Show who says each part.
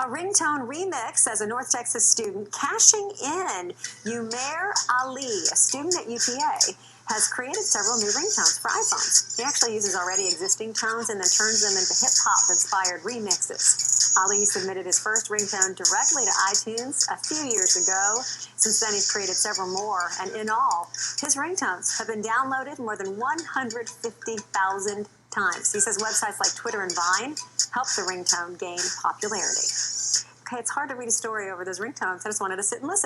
Speaker 1: A ringtone remix as a North Texas student cashing in. Umair Ali, a student at UTA, has created several new ringtones for iPhones. He actually uses already existing tones and then turns them into hip-hop inspired remixes. Ali submitted his first ringtone directly to iTunes a few years ago. Since then, he's created several more, and in all, his ringtones have been downloaded more than 150,000 times. He says websites like Twitter and Vine help the ringtone gain popularity. Okay, it's hard to read a story over those ringtones. I just wanted to sit and listen.